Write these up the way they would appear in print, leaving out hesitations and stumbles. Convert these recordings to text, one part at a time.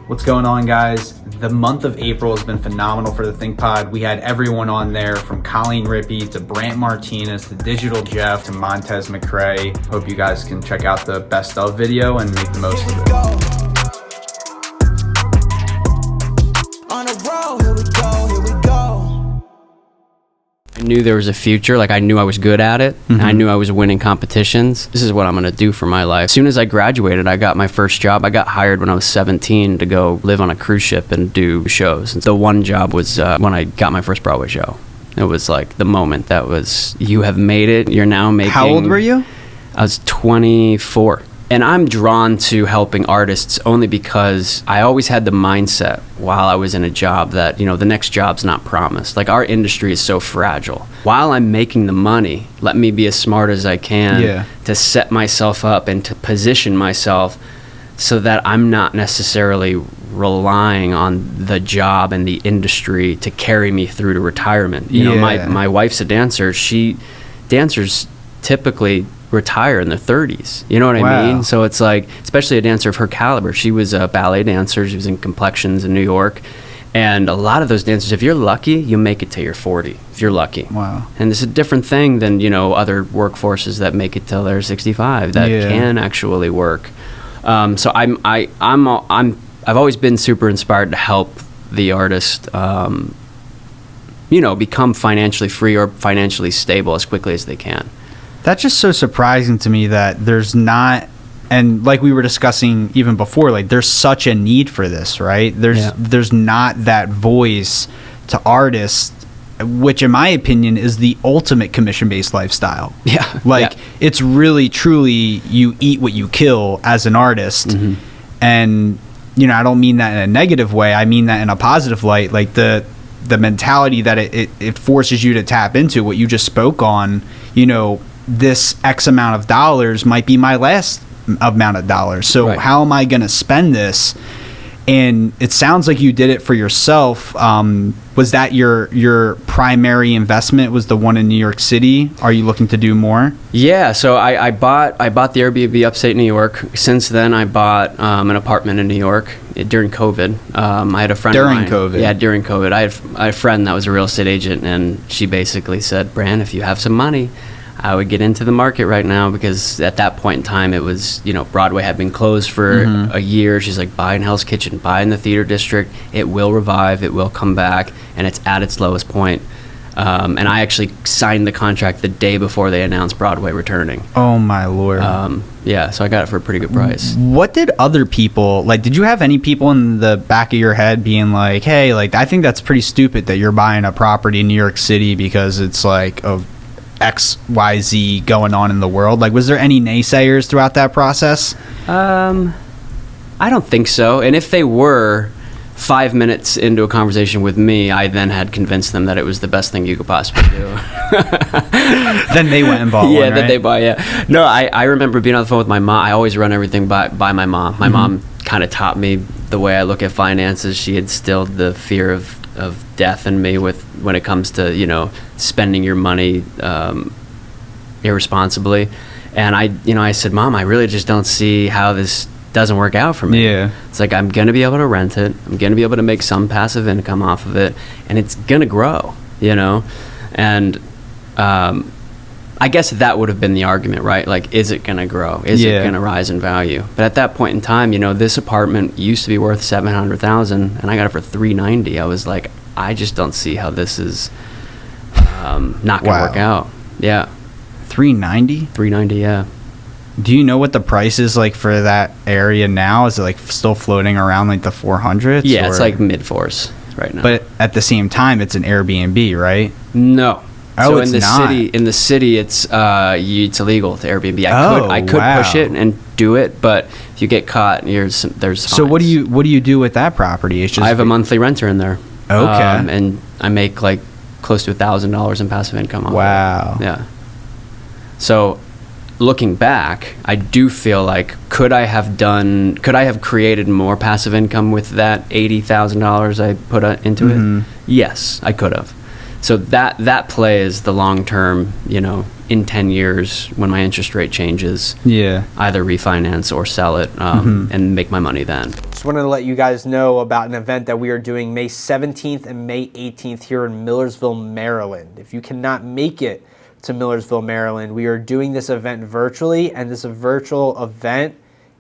What's going on, guys? The month of April has been phenomenal for the Think Pod. We had everyone on there from Colleen Rippey to Brandt Martinez to Digital Jeff to Montez McCray. Hope you guys can check out the best of video and make the most of it. On a roll, here we go, here we go. I knew there was a future. Like, I knew I was good at it. And I knew I was winning competitions. This is what I'm going to do for my life. As soon as I graduated, I got my first job. I got hired when I was 17 to go live on a cruise ship and do shows. And the one job was when I got my first Broadway show. It was like the moment that was, you have made it. You're now making... How old were you? I was 24. And I'm drawn to helping artists only because I always had the mindset while I was in a job that, the next job's not promised. Like, our industry is so fragile. While I'm making the money, let me be as smart as I can to set myself up and to position myself so that I'm not necessarily relying on the job and the industry to carry me through to retirement. My wife's a dancer. Dancers typically retire in their 30s. You know what I mean? So it's like, especially a dancer of her caliber. She was a ballet dancer. She was in Complexions in New York. And a lot of those dancers, if you're lucky, you make it till you're 40, if you're lucky. Wow. And it's a different thing than, other workforces that make it till they're 65 that can actually work. So I've always been super inspired to help the artist, become financially free or financially stable as quickly as they can. That's just so surprising to me that there's not, and like we were discussing even before, like there's such a need for this, right? There's not that voice to artists, which in my opinion is the ultimate commission-based lifestyle. It's really, truly, you eat what you kill as an artist. And, I don't mean that in a negative way. I mean that in a positive light. Like the mentality that it forces you to tap into, what you just spoke on, this X amount of dollars might be my last amount of dollars. So how am I going to spend this? And it sounds like you did it for yourself. Was that your primary investment, was the one in New York City? Are you looking to do more? Yeah. So I bought the Airbnb upstate New York. Since then, I bought an apartment in New York during COVID. I had a friend during of mine. COVID. Yeah, during COVID. I had a friend that was a real estate agent, and she basically said, "Brandt, if you have some money, I would get into the market right now," because at that point in time it was, Broadway had been closed for a year. She's like, buy in Hell's Kitchen, buy in the theater district. It will revive, it will come back, and it's at its lowest point. And I actually signed the contract the day before they announced Broadway returning. Oh my Lord. So I got it for a pretty good price. What did other people, did you have any people in the back of your head being like, hey, I think that's pretty stupid that you're buying a property in New York City because it's of XYZ going on in the world? Was there any naysayers throughout that process? I don't think so. And if they were, 5 minutes into a conversation with me, I then had convinced them that it was the best thing you could possibly do. Then they went and bought one, right? Then they bought, No, I remember being on the phone with my mom. I always run everything by my mom. My mom kind of taught me the way I look at finances. She instilled the fear of death in me when it comes to spending your money irresponsibly. And I said, Mom, I really just don't see how this doesn't work out for me. It's like, I'm gonna be able to rent it, I'm gonna be able to make some passive income off of it, and it's gonna grow, and I guess that would have been the argument, right? Is it gonna grow? Is it gonna rise in value? But at that point in time, this apartment used to be worth $700,000, and I got it for $390. I was like, I just don't see how this is not gonna work out. Yeah. $390? $390, yeah. Do you know what the price is for that area now? Is it still floating around the 400s? Yeah, it's mid-4s right now. But at the same time, it's an Airbnb, right? No. Oh, so it's not. In the city, it's illegal to Airbnb. I could push it and do it, but if you get caught, there's fines. So what do you do with that property? It's just I have a monthly renter in there. Okay. And I make close to $1,000 in passive income. Wow. Yeah. So looking back, I do feel like could I have created more passive income with that $80,000 I put into it? Yes, I could have. So that play is the long term, in 10 years when my interest rate changes, either refinance or sell it and make my money then. wanted to let you guys know about an event that we are doing May 17th and May 18th here in Millersville, Maryland. If you cannot make it to Millersville, Maryland, we are doing this event virtually, and this virtual event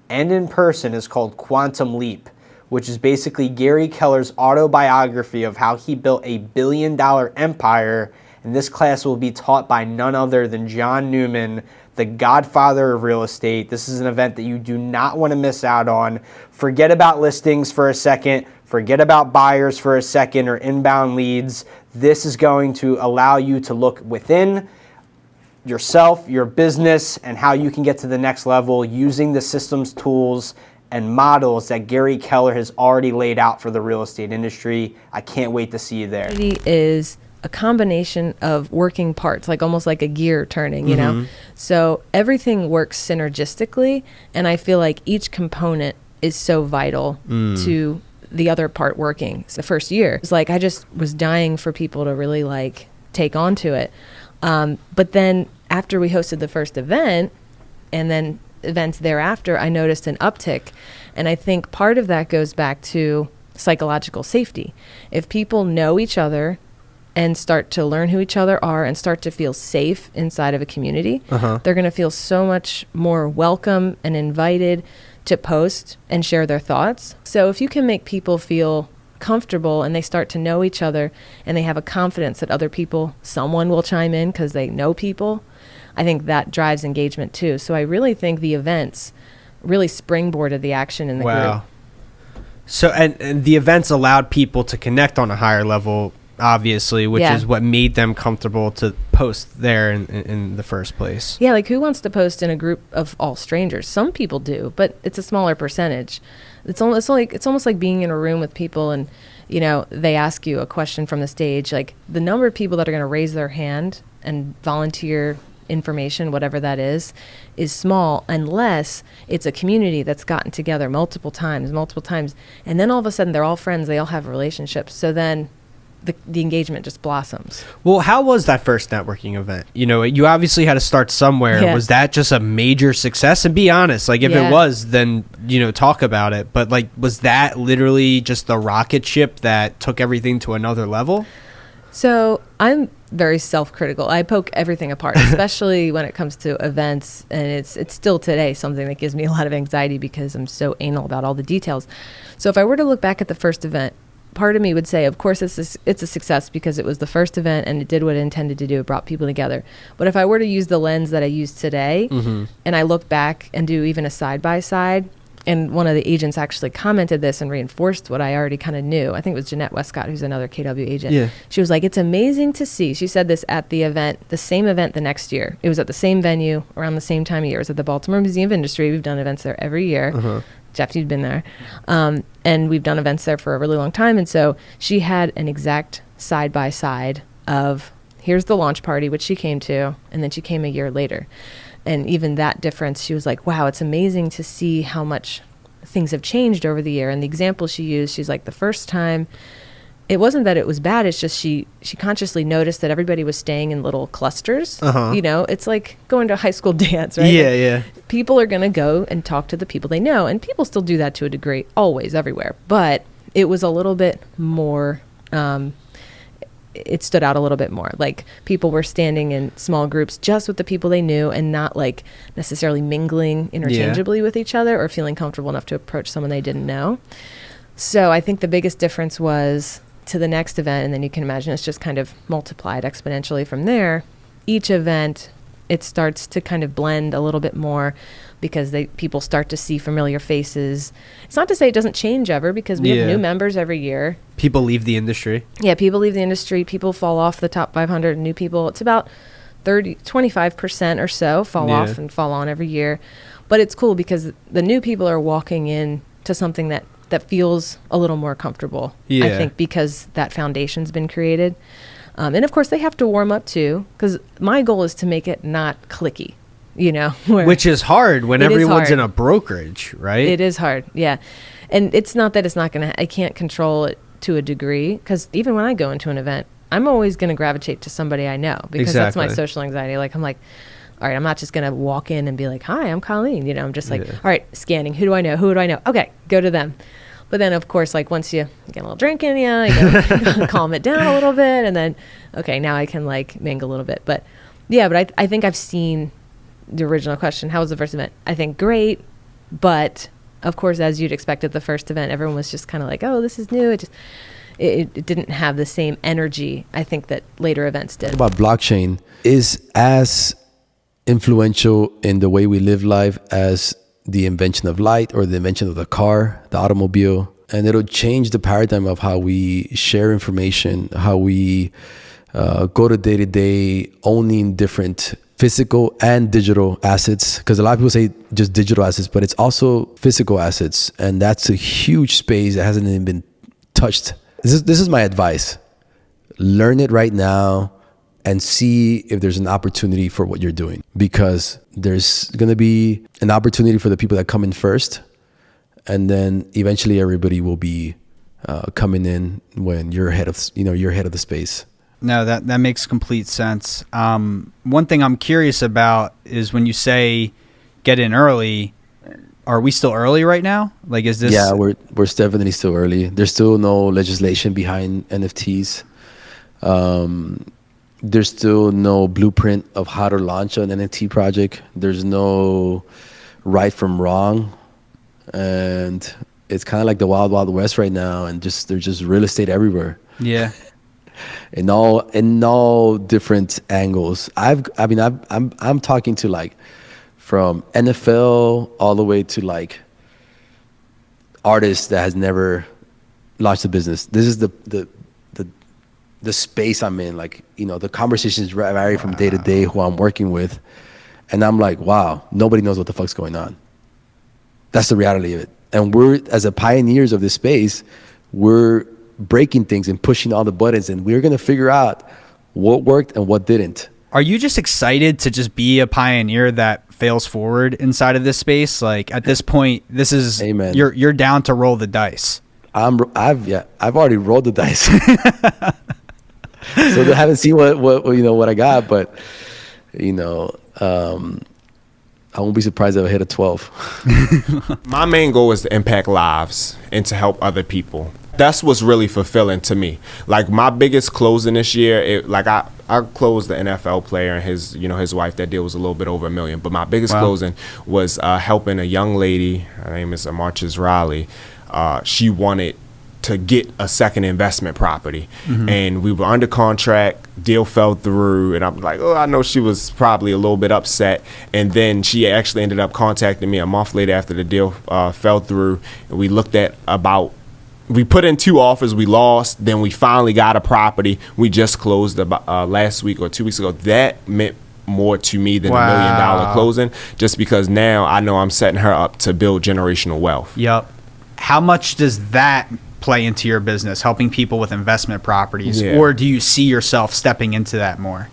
and in person is called Quantum Leap, which is basically Gary Keller's autobiography of how he built a billion-dollar empire. And this class will be taught by none other than John Newman, the godfather of real estate. This is an event that you do not want to miss out on. Forget about listings for a second. Forget about buyers for a second or inbound leads. This is going to allow you to look within yourself, your business, and how you can get to the next level using the systems, tools, and models that Gary Keller has already laid out for the real estate industry. I can't wait to see you there. It is a combination of working parts, like almost like a gear turning, you know? So everything works synergistically, and I feel like each component is so vital to the other part working. So the first year, it's like I just was dying for people to really like take on to it. But then after we hosted the first event and then events thereafter, I noticed an uptick. And I think part of that goes back to psychological safety. If people know each other and start to learn who each other are and start to feel safe inside of a community, they're going to feel so much more welcome and invited to post and share their thoughts. So if you can make people feel comfortable and they start to know each other and they have a confidence that other people, someone will chime in because they know people, I think that drives engagement too. So I really think the events really springboarded the action in the group. So and the events allowed people to connect on a higher level, obviously, which is what made them comfortable to post there in the first place. Yeah, like who wants to post in a group of all strangers? Some people do, but it's a smaller percentage. It's almost like being in a room with people and, you know, they ask you a question from the stage. Like the number of people that are going to raise their hand and volunteer information, whatever that is small, unless it's a community that's gotten together multiple times. And then all of a sudden they're all friends. They all have relationships. So then the engagement just blossoms. Well, how was that first networking event? You know, you obviously had to start somewhere. Yeah. Was that just a major success? And be honest, like if it was, then, you know, talk about it. But like, was that literally just the rocket ship that took everything to another level? So I'm very self-critical. I poke everything apart, especially when it comes to events. And it's still today something that gives me a lot of anxiety because I'm so anal about all the details. So if I were to look back at the first event, part of me would say, of course, it's a success because it was the first event and it did what it intended to do. It brought people together. But if I were to use the lens that I use today, and I look back and do even a side-by-side, and one of the agents actually commented this and reinforced what I already kind of knew. I think it was Jeanette Westcott, who's another KW agent. Yeah. She was like, it's amazing to see. She said this at the event, the same event the next year. It was at the same venue around the same time of year. It was at the Baltimore Museum of Industry. We've done events there every year. Jeff, you've been there. And we've done events there for a really long time. And so she had an exact side-by-side of here's the launch party, which she came to, and then she came a year later. And even that difference, she was like, wow, it's amazing to see how much things have changed over the year. And the example she used, she's like, the first time, it wasn't that it was bad. It's just she consciously noticed that everybody was staying in little clusters. You know, it's like going to a high school dance, right? Yeah. People are going to go and talk to the people they know. And people still do that to a degree, always, everywhere. But it was a little bit more, it stood out a little bit more. Like people were standing in small groups just with the people they knew and not like necessarily mingling interchangeably with each other or feeling comfortable enough to approach someone they didn't know. So I think the biggest difference was to the next event, and then you can imagine it's just kind of multiplied exponentially from there. Each event, it starts to kind of blend a little bit more because people start to see familiar faces. It's not to say it doesn't change ever because we have new members every year. People leave the industry. Yeah, people leave the industry. People fall off the top 500 new people. It's about 25% or so fall off and fall on every year. But it's cool because the new people are walking in to something that feels a little more comfortable, I think, because that foundation's been created. And of course, they have to warm up too, because my goal is to make it not cliquey, you know. Which is hard when everyone's in a brokerage, right? It is hard, yeah. And it's not that it's not going to, I can't control it to a degree, because even when I go into an event, I'm always going to gravitate to somebody I know, because that's my social anxiety. Like, I'm like, all right, I'm not just going to walk in and be like, hi, I'm Colleen. You know, I'm just like, all right, scanning. Who do I know? Okay, go to them. But then, of course, like once you get a little drink in you gotta calm it down a little bit, and then, okay, now I can like mingle a little bit. But yeah, but I think I've seen the original question, how was the first event? I think great, but of course, as you'd expect at the first event, everyone was just kind of like, oh, this is new. It didn't have the same energy, I think, that later events did. About blockchain is as influential in the way we live life as the invention of light or the invention of the car, the automobile. And it'll change the paradigm of how we share information, how we go to day-to-day owning different physical and digital assets, because a lot of people say just digital assets, but it's also physical assets, and that's a huge space that hasn't even been touched. This is my advice. Learn it right now and see if there's an opportunity for what you're doing, because there's going to be an opportunity for the people that come in first, and then eventually everybody will be coming in when you're ahead of the space. No, that makes complete sense. One thing I'm curious about is when you say get in early, are we still early right now? Like, is this? Yeah, we're definitely still early. There's still no legislation behind NFTs. There's still no blueprint of how to launch an NFT project. There's no right from wrong, and it's kind of like the wild, wild west right now. And there's just real estate everywhere. Yeah. In all different angles. I'm talking to like from NFL all the way to like artists that has never launched a business. This is the space I'm in. Like, the conversations vary from day to day who I'm working with, and I'm like, wow, nobody knows what the fuck's going on. That's the reality of it. And we're, as a pioneers of this space, we're breaking things and pushing all the buttons, and we're going to figure out what worked and what didn't. Are you just excited to just be a pioneer that fails forward inside of this space? Like, at this point, this is, Amen. You're down to roll the dice. I've already rolled the dice. So they haven't seen what I got, but I won't be surprised if I hit a 12. My main goal is to impact lives and to help other people. That's what's really fulfilling to me. Like, my biggest closing this year, I closed the NFL player and his wife. That deal was a little bit over $1 million. But my biggest closing was helping a young lady. Her name is Marches Riley. She wanted to get a second investment property, and we were under contract. Deal fell through, and I'm like, I know she was probably a little bit upset. And then she actually ended up contacting me a month later after the deal fell through, and we looked at we put in 2 offers, we lost, then we finally got a property. We just closed about last week or 2 weeks ago. That meant more to me than $1 million closing, just because now I know I'm setting her up to build generational wealth. Yep. How much does that play into your business, helping people with investment properties? Yeah. Or do you see yourself stepping into that more?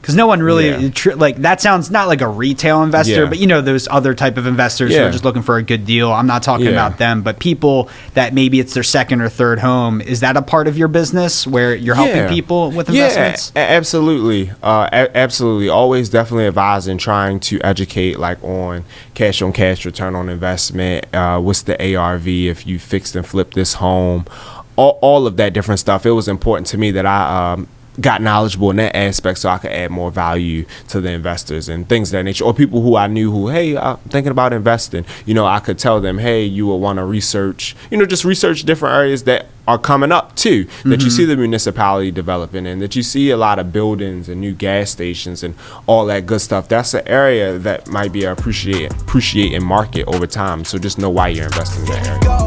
Because no one really like that sounds not like a retail investor, but those other type of investors who are just looking for a good deal. I'm not talking about them, but people that maybe it's their second or third home. Is that a part of your business where you're helping people with investments? Absolutely. Absolutely. Always definitely advising, trying to educate like on cash return on investment. What's the ARV if you fixed and flipped this home? All of that different stuff. It was important to me that I got knowledgeable in that aspect so I could add more value to the investors and things of that nature, or people who I knew who, hey, I'm thinking about investing. I could tell them, hey, you will want to research, just research different areas that are coming up too, that you see the municipality developing and that you see a lot of buildings and new gas stations and all that good stuff. That's an area that might be appreciating market over time. So just know why you're investing in that area.